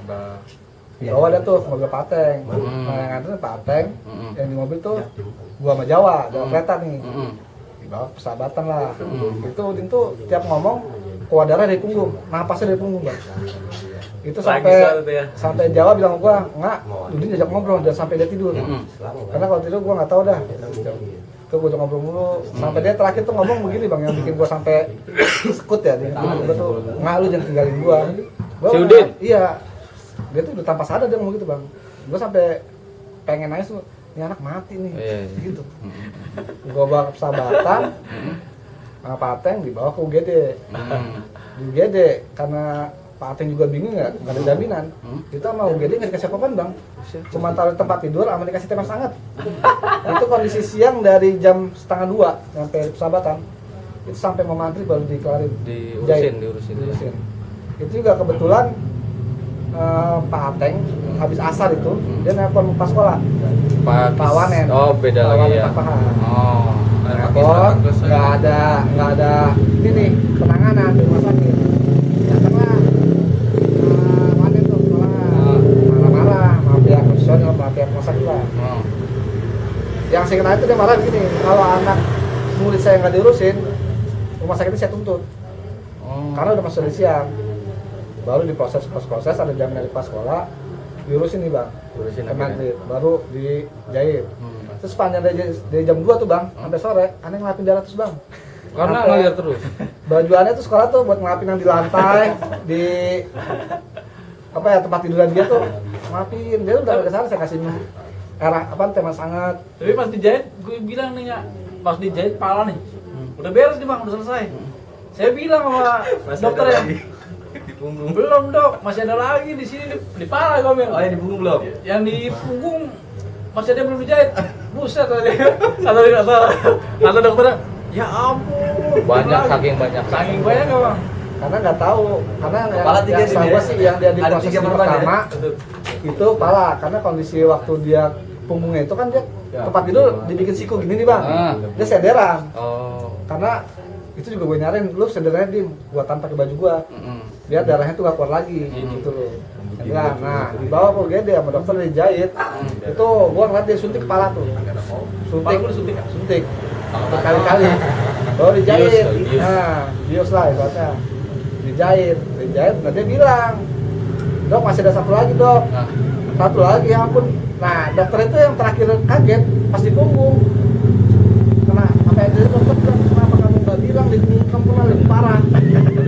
Bawa dia tuh ke mobil Pateng. Nah yang nganterin Pateng, yang di mobil tuh gua sama Jawa kereta nih. Dibawa persahabatan lah. Itu udin tuh tiap ngomong keluar darah dari punggung, napasnya dari punggung bang. Itu sampai Jawa bilang ke gua, enggak, Udin diajak ngobrol jangan sampai dia tidur. Karena kalau tidur gua nggak tahu dah. Tuh gua ngobrol mulu, sampai dia terakhir tuh ngomong begini bang, yang bikin gua sampai sekut ya. Dia gua tuh, enggak lu jangan tinggalin gua. Si Udin? Iya. Dia tuh udah tanpa sadar dia ngomong gitu bang. Gua sampai pengen nangis tuh, ini anak mati nih, gitu. Gua bawa ke persahabatan, sama Pateng dibawa ke UGD. Di UGD karena Pak Ateng juga bingung nggak ada jaminan. Kita mau UGD nggak dikasih apa-apaan bang, cuma taruh tempat tidur sama dikasih teh hangat. Itu kondisi siang dari jam 1:30 sampai persahabatan, itu sampai mau mantri baru dikelarin. Diurusin. Itu juga kebetulan Pak Ateng habis asar itu dia nelpon pas sekolah. Pak Wanen. Oh beda lagi ya. Oh. Nelpon nggak ada ini nih penanganan di rumah sakit. Datanglah Wanen tuh sekolah marah-marah sama pihak profesional sama pihak rumah sakit lah. Yang saya kenal itu dia marah begini, kalau anak murid saya nggak diurusin rumah sakit itu saya tuntut. Karena udah masuk dari siang. Baru diproses ada jaminan dari pas sekolah diurusin nih bang, baru dijahit. Terus sepanjang dari jam 2 tuh bang sampai sore aneh ngelapin darah terus bang, karena ngalir terus. Baju aneh tuh sekolah tuh buat ngelapin yang di lantai di apa ya tempat tiduran dia tuh ngelapin. Dia udah ke sana saya kasih teh mas hangat. Tapi pas dijahit gue bilang nih ya, pas dijahit pala nih udah beres nih bang, udah selesai. Saya bilang sama dokter ya, belum dok, masih ada lagi di sini di pala gue bilang. Oh yang di punggung belum? Yang di punggung masih ada yang belum dijahit. Buset kata dokternya, ya ampun. Banyak saking banyak ya bang. Karena nggak tahu, karena Kepala tiga yang tahu sih yang dia di ada proses 3 korban pertama itu pala, karena kondisi waktu dia punggungnya itu kan dia tempat tidur dibikin siku gini nih bang, dia senderan. Karena itu juga gue nyariin, lu sendernya dim, gua tanpa pakai baju gua, biar darahnya tuh gak keluar lagi, gitu loh. Nah, dibawa ke UGD sama dokter dijahit, itu gua ngeliat dia suntik kepala tuh, suntik, berkali-kali, baru dijahit, nah, bios lah ibaratnya, dijahit, nah dia bilang, dok masih ada satu lagi dok, satu lagi ya ampun. Nah dokter itu yang terakhir kaget pas di punggung, kena apa yang dia dokter bilang, kenapa kamu nggak bilang di punggung kamu kena lebih parah.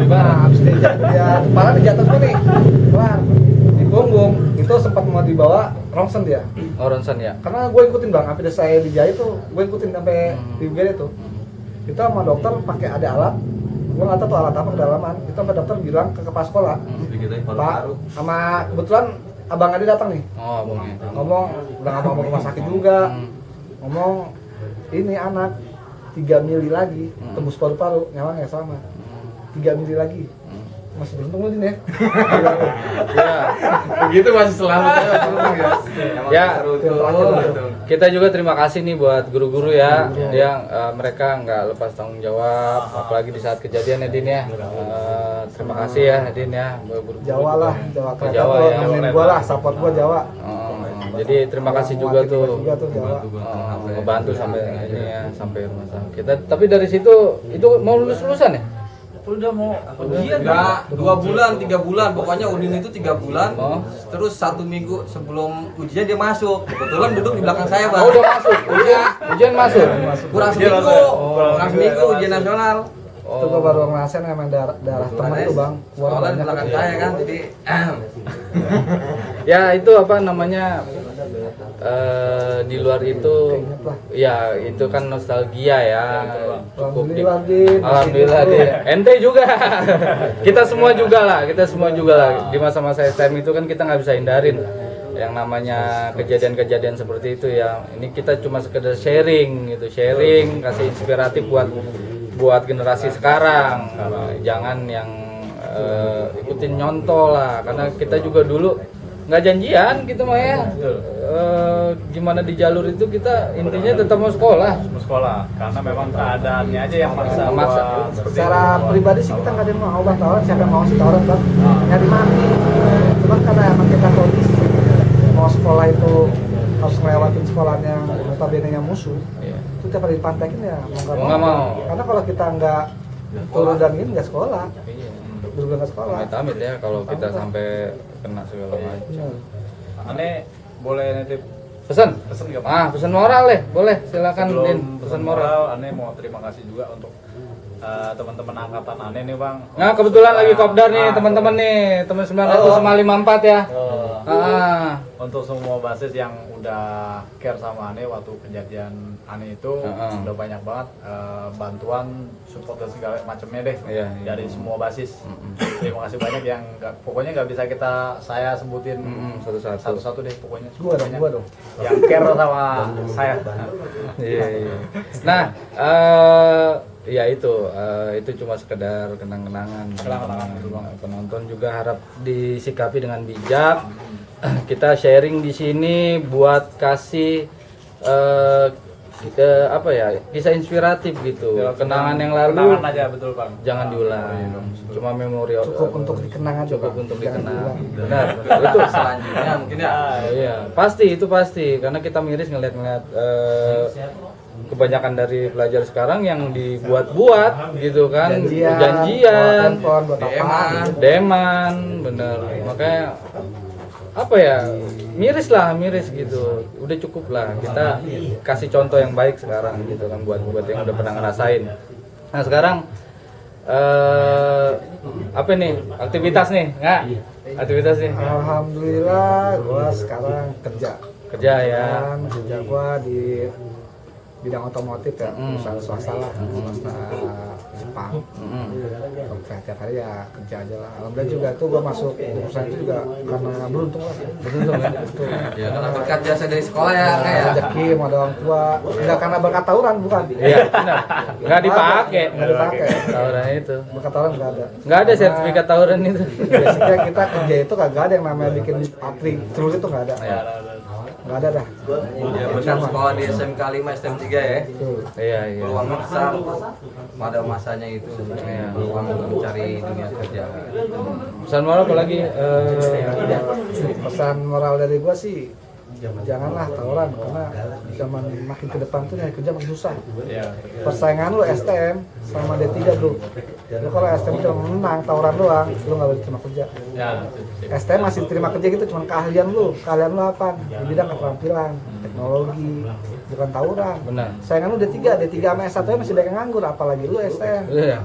Nah habis dia kepala di atas nih, kelar di punggung itu sempat mau dibawa ronsen dia. Oh ronsen ya? Karena gue ikutin bang, sampai saya dijahit tuh, gue ikutin sampai di UGD tuh. Kita sama dokter pakai ada alat Gua nggak tahu tuh alat apa kedalaman. Kita sampai dokter bilang ke kepala sekolah, Sedikit aja Pak, paru-paru. sama kebetulan abang Adi datang nih. Oh, bang. Ngomong, udah nggak mau rumah sakit juga. Ngomong, ini anak 3 mili lagi, tembus paru-paru, nyawanya sama. 3 mili lagi. Masih beruntung lu Din ya. Ya, begitu masih selamat ya. Kita juga terima kasih nih buat guru-guru ya, yang mereka nggak lepas tanggung jawab, apalagi di saat kejadian ya Din ya. Terima kasih ya Din ya, buat guru. Jawa lah, Jawa Oh, Jawa Jawa ya. nemenin gua lah, support gua Jawa. Jadi terima kasih juga tuh. Juga tuh Jawa. Membantu sampai ini ya, sampai rumah sakit. Tapi dari situ itu mau lulusan ya? Udah mau ujian Enggak, 2 bulan, 3 bulan. Pokoknya Udin itu 3 bulan. Oh. Terus 1 minggu sebelum ujian dia masuk. Kebetulan duduk di belakang saya, Bang. Oh, udah masuk. Ujian masuk. Kurang seminggu. Kurang seminggu ujian nasional. Itu gua baru ngerasain emang darah teman tuh Bang. Keluar Soalnya di banyak. belakang saya kan, jadi Ya itu apa namanya, di luar itu ya itu kan nostalgia ya, cukup Alhamdulillah Din. alhamdulillah deh, ente juga kita semua juga lah di masa-masa SM itu kan kita nggak bisa hindarin yang namanya kejadian-kejadian seperti itu ya. Ini kita cuma sekedar sharing gitu, kasih inspiratif buat generasi sekarang. Jangan yang ikutin nyontoh lah, karena kita juga dulu nggak janjian gitu mah ya. Gimana di jalur itu kita intinya tetap mau sekolah. karena memang keadaannya aja yang maksa. Secara pribadi sih kita nggak ada yang mau Bang tawaran, siapa yang mau sih tawaran Bang? Nyari mati. Cuman karena emang kita kondisi mau sekolah itu harus ngelewatin sekolahnya notabene-nya musuh. Iya. Itu tiap hari dipantekin ya mau Nggak mau. Karena kalau kita nggak turun dan ini nggak sekolah, Iya. bener nggak sekolah. Amit-amit ya kalau kita sampai kena segala macam. Aneh boleh nitip Pesan? pesen nggak Pak? Pesan moral deh, boleh silakan Sebelum Din, pesan moral. Aneh mau terima kasih juga untuk teman-teman angkatan Aneh nih Bang. Nah kebetulan lagi kopdar nih teman-teman nih, teman 954 ya. Untuk semua basis yang udah care sama Aneh waktu kejadian Aneh itu udah banyak banget bantuan, support dan segala macamnya deh. Iya, iya. Dari semua basis. Terima kasih banyak yang pokoknya nggak bisa saya sebutin satu-satu deh pokoknya. Gua dong. Yang care sama saya. Iya, iya. Nah, ya itu cuma sekedar kenang-kenangan. Penonton juga harap disikapi dengan bijak. Kita sharing di sini buat kasih kisah inspiratif gitu. Kenangan yang lalu Kenangan aja betul Bang. jangan diulang. Cuma memori Cukup untuk dikenang aja. cukup Bang. untuk Jangan dikenang. diulang. Benar. Itu selanjutnya mungkin ya. iya, itu pasti karena kita miris ngeliat kebanyakan dari pelajar sekarang yang dibuat-buat gitu kan, janjian, buat apa? deman, bener. Makanya apa ya, miris gitu. Udah cukup lah kita kasih contoh yang baik sekarang gitu kan buat yang udah pernah ngerasain. Nah sekarang apa nih aktivitas nih nggak? Aktivitas nih? Alhamdulillah, gua sekarang kerja Ya. kerja gua di bidang otomotif ya, perusahaan swasta lah, swasta Jepang. Tiap hari ya kerja aja lah. Alhamdulillah juga tuh gua masuk perusahaan itu juga karena beruntung lah. Beruntung ya? Ya karena berkat jasa dari sekolah ya, kayak. Rezeki sama ada orang tua, enggak karena berkat tawuran bukan. Iya, benar. Nggak dipakai. Nggak dipakai. Tawuran itu. Berkat tawuran nggak ada. Nggak ada sertifikat tawuran itu. Basicnya kita kerja itu kagak ada yang namanya bikin pabrik terus itu nggak ada. Nggak ada dah. Ya benar sekolah di SMK 5 STM 3 ya. Tuh. Iya. Peluang besar pada masanya itu. Peluang mencari dunia kerja. Pesan moral apa lagi? Pesan moral dari gua sih janganlah tawuran karena zaman makin ke depan tuh nyari kerja makin susah. Persaingan lu STM sama D3 bro. Lu kalau STM cuma menang tawuran doang, lu nggak boleh terima kerja. STM masih terima kerja gitu cuma keahlian lu apa? Di bidang keterampilan, teknologi, bukan tawuran. Benar. Saingan lu D3 sama S1 masih banyak yang nganggur, apalagi lu STM. Iya.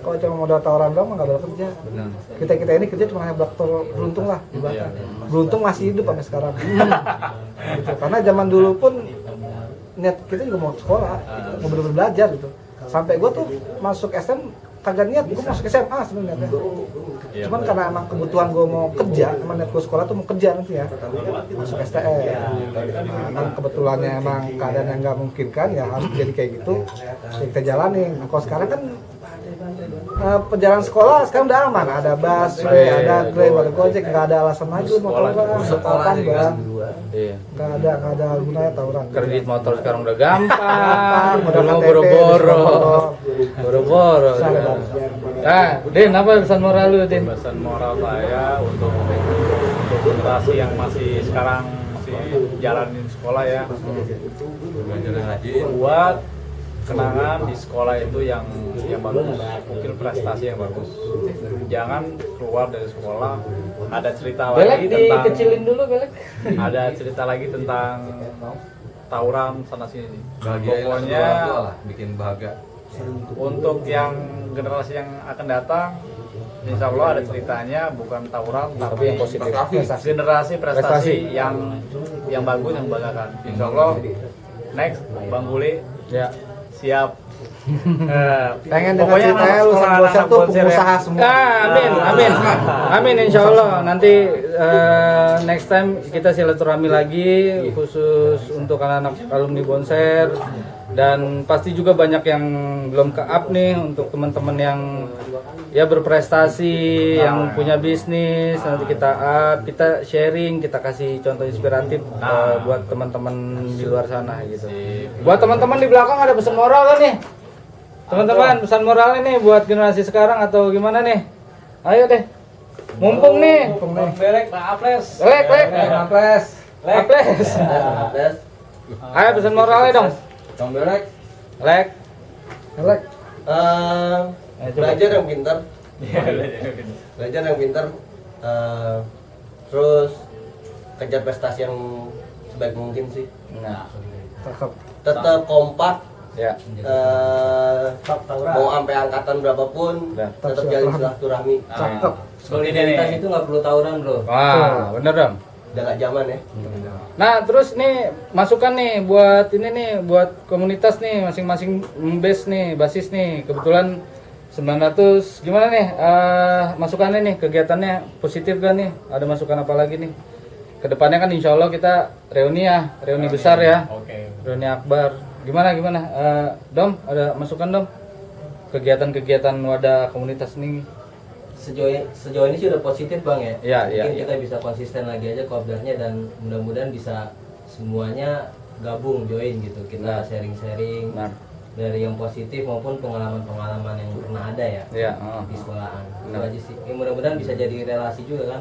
Kalau cuma modal tawuran doang nggak boleh kerja. Benar. Kita ini kerja cuma hanya beruntung lah ibaratnya. Beruntung masih hidup sampai sekarang. Gitu. Karena zaman dulu pun niat kita juga mau sekolah, mau bener-bener belajar gitu. Sampai gue tuh masuk SM kagak niat gue masuk SMA sebenarnya. Cuman karena emang kebutuhan gue mau kerja, emang niat gue sekolah tuh mau kerja nanti ya, masuk STM. Nah, kebetulannya emang keadaan yang nggak memungkinkan ya harus jadi kayak gitu, ya kita jalanin. Nah, kalau sekarang kan perjalanan sekolah sekarang udah aman, ada busway, ada Grab, ada Gojek, nggak ada alasan lagi mau tawuran, sekolah bang. Iya. Nggak ada gunanya tawuran. Kredit motor sekarang udah gampang, Modal udah mau KTP, boro-boro. boro-boro. Nah, Din, apa pesan moral lu, Din? Pesan moral saya untuk generasi yang masih sekarang masih jalanin sekolah ya, Belajar yang rajin. buat kenangan di sekolah itu yang bagus, mungkin prestasi yang bagus. Jangan keluar dari sekolah ada cerita Belek lagi tentang dikecilin dulu, Belek. ada cerita lagi tentang tawuran sana sini. Bahagiain Pokoknya orang tua lah, bikin bahagia. untuk yang generasi yang akan datang, insya Allah ada ceritanya, bukan tawuran tapi yang positif. Generasi prestasi yang bagus, yang membanggakan. Insya Allah next Bang Guli Ya. siap. Pengen dengar Pokoknya ceritanya lu sama Bonser tuh pengusaha semua. Amin insya Allah. Nanti next time kita silaturahmi lagi khusus untuk anak-anak alumni Bonser, dan pasti juga banyak yang belum ke up nih untuk teman-teman yang ya berprestasi, yang punya bisnis. Nanti kita up, kita sharing, kita kasih contoh inspiratif buat teman-teman di luar sana gitu. Buat teman-teman di belakang ada pesan moral kan nih? Teman-teman, pesan moralnya nih buat generasi sekarang atau gimana nih? Ayo deh. Mumpung nih. Belek, Aples. Lek. Aples. Ayo pesan moralnya dong. Bang Belek, Lek. belajar yang pintar, belajar yang pintar, terus kejar prestasi yang sebaik mungkin sih. Nah, Tetap kompak, ya. mau sampai angkatan berapapun, Ya. tetap jalin silaturahmi. Cakep. Solidaritas itu nggak perlu tawuran bro, Wah, bener dong. udah nggak zaman ya. Nah, terus nih masukan nih buat ini nih buat komunitas nih masing-masing base nih, basis nih. Kebetulan 900 gimana nih masukannya nih, kegiatannya positif kan nih? Ada masukan apa lagi nih? Kedepannya kan insya Allah kita reuni besar ya. Oke. Reuni akbar. Gimana? Dom, ada masukan Dom? Kegiatan-kegiatan wadah komunitas nih. Sejauh ini sih udah positif bang ya. Iya, Mungkin iya. kita bisa konsisten lagi aja kopdarnya, dan mudah-mudahan bisa semuanya gabung join gitu. Kita sharing-sharing Nah, dari yang positif maupun pengalaman-pengalaman yang pernah ada ya iya. di sekolahan. Itu Benar. aja sih. Mudah-mudahan bisa jadi relasi juga kan.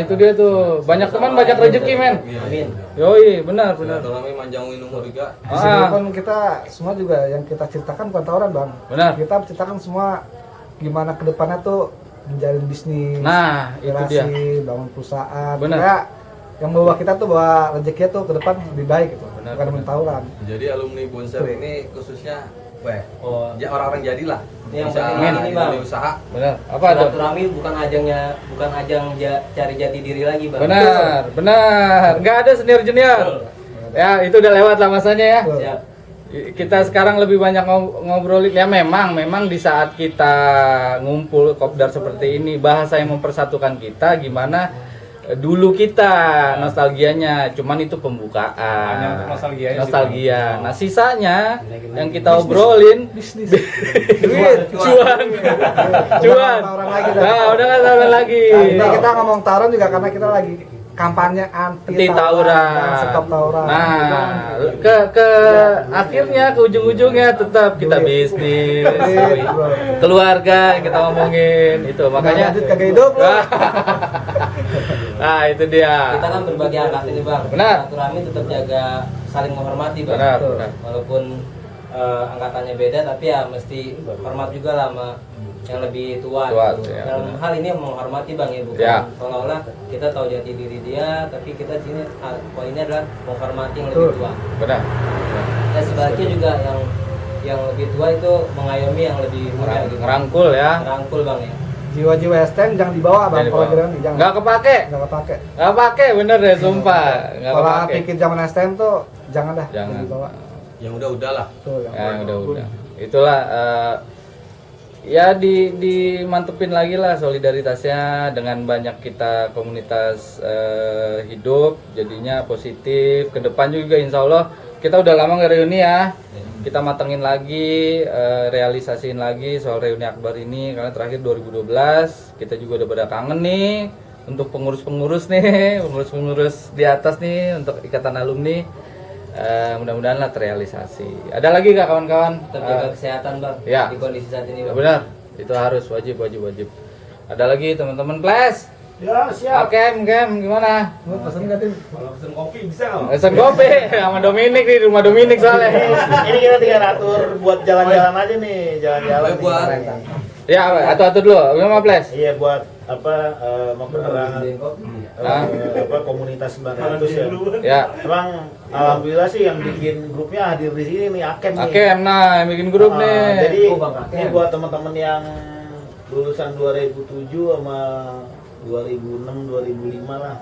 Itu dia tuh. Banyak teman, banyak rezeki men. Amin. Yoi, benar. Silaturahmi manjangin umur juga. Di sini pun kita semua juga yang kita ceritakan bukan tawuran bang. Benar. Kita ceritakan semua gimana kedepannya tuh menjalin bisnis. Nah, itu dia. relasi, bangun perusahaan. Benar. Kayak yang bawa kita tuh bawa rezekinya tuh ke depan lebih baik gitu. Benar, Bukan benar. main tawuran. Jadi alumni Bonser ini khususnya, Oh, orang-orang jadilah. Yang Bisa penting ini, Bang. usaha. Benar. Apa tuh? silaturahmi bukan ajang cari jati diri lagi bang. Benar. Nggak ada senior-junior. Ya, itu udah lewat lah masanya ya. Siap. Kita sekarang lebih banyak ngobrolin ya, memang di saat kita ngumpul kopdar seperti ini, bahasa yang mempersatukan kita gimana dulu kita nostalgianya, cuman itu pembukaan. Hanya untuk nostalgia. Nah, sisanya yang kita obrolin Bisnis. duit, cuan. Tawuran lagi dah. Nah, udah nggak tawuran lagi. Ini kita ngomong tawuran juga karena kita lagi kampanye anti tawuran dan stop tawuran. Nah, ke akhirnya ke ujung-ujungnya tetap kita bisnis, Duit, bro. keluarga kita ngomongin itu, makanya lanjut kagak hidup lu. nah itu dia. Kita kan berbagai angkat ini bang. Benar. Silaturahmi tetap jaga saling menghormati bang. Benar. Walaupun angkatannya beda, tapi ya mesti hormat juga lah sama yang lebih tua. Gitu. Ya, Dalam hal ini menghormati bang ya, bukan Ya. seolah-olah kita tahu jati diri dia, tapi kita sini poinnya adalah menghormati yang lebih tua. Benar. Dan sebaliknya juga yang lebih tua itu mengayomi yang lebih muda gitu. Ngerangkul ya. Merangkul bang ya. Jiwa-jiwa STM jangan dibawa bang. Kalau kira jangan. Nggak kepake. Nggak kepake. Nggak pakai, bener deh, sumpah. Nggak Kalau kepake. pikir zaman STM tuh jangan dah. Jangan. Dibawa. Yang udah lah. Tuh, yang Ya, udah. Itulah ya dimantepin lagi lah solidaritasnya dengan banyak kita komunitas hidup, jadinya positif. Ke depan juga insya Allah kita udah lama nggak reuni ya, kita matengin lagi, realisasiin lagi soal reuni akbar ini karena terakhir 2012 kita juga udah pada kangen nih untuk pengurus-pengurus nih, pengurus-pengurus di atas nih untuk ikatan alumni. Mudah-mudahan lah terrealisasi. Ada lagi gak kawan-kawan? Tetap jaga kesehatan bang ya. di kondisi saat ini bang. Benar, itu harus wajib. Ada lagi teman-teman Flash? Ya siap. Kem gimana? Lu pesen nggak Tim? Kalau pesen kopi bisa nggak? Pesen kopi sama Dominik nih, rumah Dominik soalnya. Ini kita tinggal atur buat jalan-jalan aja nih, jalan-jalan nih. Buat Ya, atur dulu. Gimana Flash? Iya buat mempererat komunitas 900 ya. Ya. Emang alhamdulillah sih yang bikin grupnya hadir di sini nih Akem nih. Akem, nah yang bikin grup nih. Jadi Bang Akem. ini buat teman-teman yang lulusan 2007 sama 2006 2005 lah.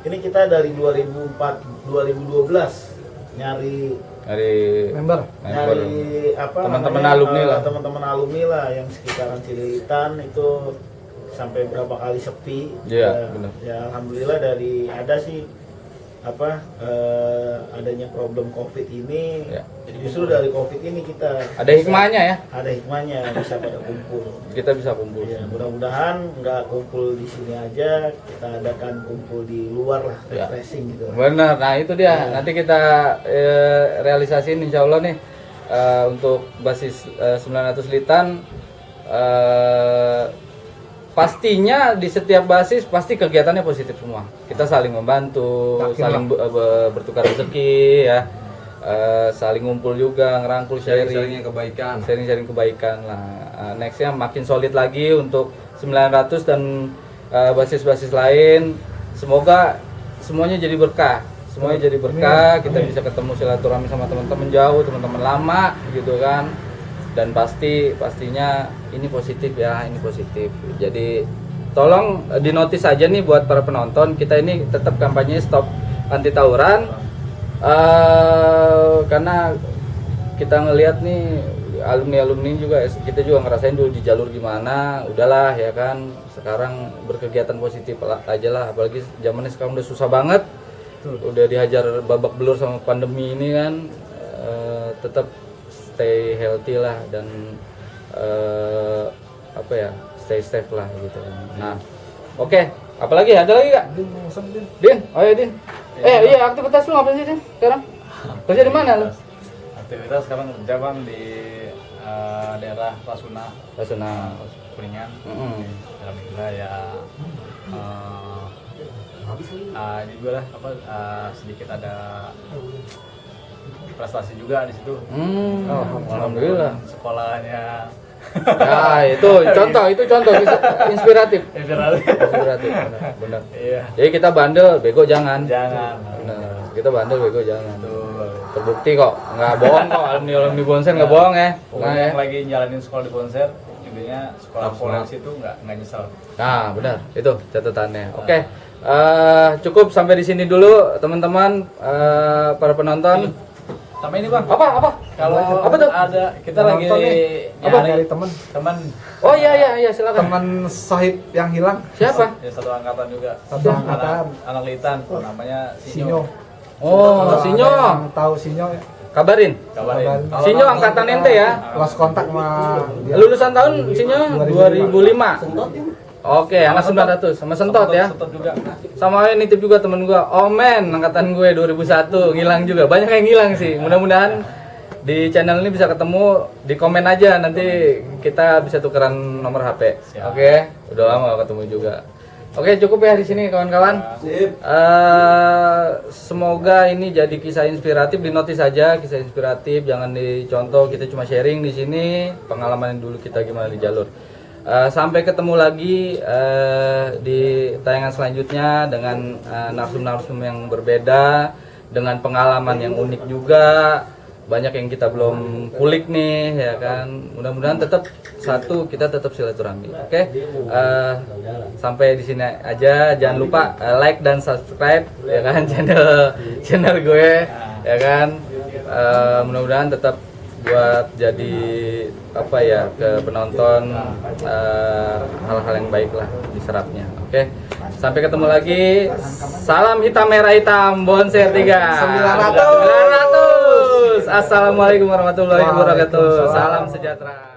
Ini kita dari 2012 nyari Member. Teman-teman alumni lah. Teman-teman alumni lah yang sekitaran Cililitan itu sampai berapa kali sepi. Iya, benar. Ya alhamdulillah dari ada sih adanya problem Covid ini. Ya. Justru dari Covid ini kita Ada hikmahnya ya. Ada hikmahnya bisa pada kumpul. Kita bisa kumpul. Ya, mudah-mudahan nggak kumpul di sini aja, kita adakan kumpul di luar lah, Ya. refreshing gitu. Benar, nah itu dia. Nanti kita realisasiin insya Allah nih untuk basis 900 Litan. Pastinya di setiap basis pasti kegiatannya positif semua. Kita saling membantu, saling bertukar rezeki ya, saling ngumpul juga, ngerangkul sharing kebaikan. sharing kebaikan lah. Nextnya makin solid lagi untuk 900 dan basis-basis lain. Semoga semuanya jadi berkah. Semuanya jadi berkah. Kita bisa ketemu silaturahmi sama teman-teman jauh, teman-teman lama gitu kan. Dan pastinya ini positif ya, ini positif. Jadi tolong dinotis aja nih buat para penonton, kita ini tetap kampanye stop anti tawuran, karena kita ngelihat nih alumni juga, kita juga ngerasain dulu di jalur gimana, udahlah ya kan, sekarang berkegiatan positif aja lah, apalagi zamannya sekarang udah susah banget, udah dihajar babak belur sama pandemi ini kan, tetap stay healthy lah dan stay safe lah gitu. Nah, oke. Apalagi ada lagi gak? Din, oh ya Din. Iya aktivitas lu ngapain sih Din sekarang? Kerja di mana lu? Aktivitas sekarang kerja bang di daerah Rasuna Kuningan. Alhamdulillah ya. Ini juga lah sedikit ada prestasi juga di situ. Alhamdulillah. Sekolahnya. Ya itu contoh inspiratif. Benar. Iya. Jadi kita bandel, bego jangan. Jangan. Kita bandel, bego jangan. Terbukti kok, nggak bohong kok, alumni Bonser nggak bohong ya. Pokoknya yang lagi jalanin sekolah di Bonser, intinya sekolah polisi itu nggak nyesel. Nah benar, itu catatannya. Oke. Cukup sampai di sini dulu teman-teman, para penonton. Sama ini bang. Apa? Kalau apa tuh? ada kita lagi Nyari temen Oh iya silakan. teman sohib yang hilang. Siapa? ya satu angkatan juga. Satu angkatan. Anak Litan, namanya Sinyo. Oh, Sinyo. Yang tahu Sinyo ya. Kabarin. Kabarin. Sinyo angkatan ente ya. Lost kontak sama dia. Lulusan tahun Sinyo 2005. Oke, anak 900 sama Sentot ya. Sentot juga. Sama nitip juga temen gua. Omen angkatan gue 2001 ngilang juga. Banyak yang ngilang sih. Mudah-mudahan di channel ini bisa ketemu, di komen aja nanti kita bisa tukeran nomor HP. Oke, udah lama gak ketemu juga. Oke, cukup ya di sini kawan-kawan. Semoga ini jadi kisah inspiratif, dinotis saja kisah inspiratif, jangan dicontoh, kita cuma sharing di sini pengalaman dulu kita gimana di jalur. Sampai ketemu lagi di tayangan selanjutnya dengan narsum-narsum yang berbeda, dengan pengalaman yang unik juga, banyak yang kita belum kulik nih ya kan. Mudah-mudahan tetap kita tetap silaturahmi. Oke. Sampai di sini aja, jangan lupa like dan subscribe ya kan channel gue ya kan. Mudah-mudahan tetap buat jadi apa ya ke penonton hal-hal yang baik lah diserapnya. Oke. Sampai ketemu lagi. Salam hitam merah hitam Bonser 3. 900. Assalamualaikum warahmatullahi wabarakatuh. Salam sejahtera.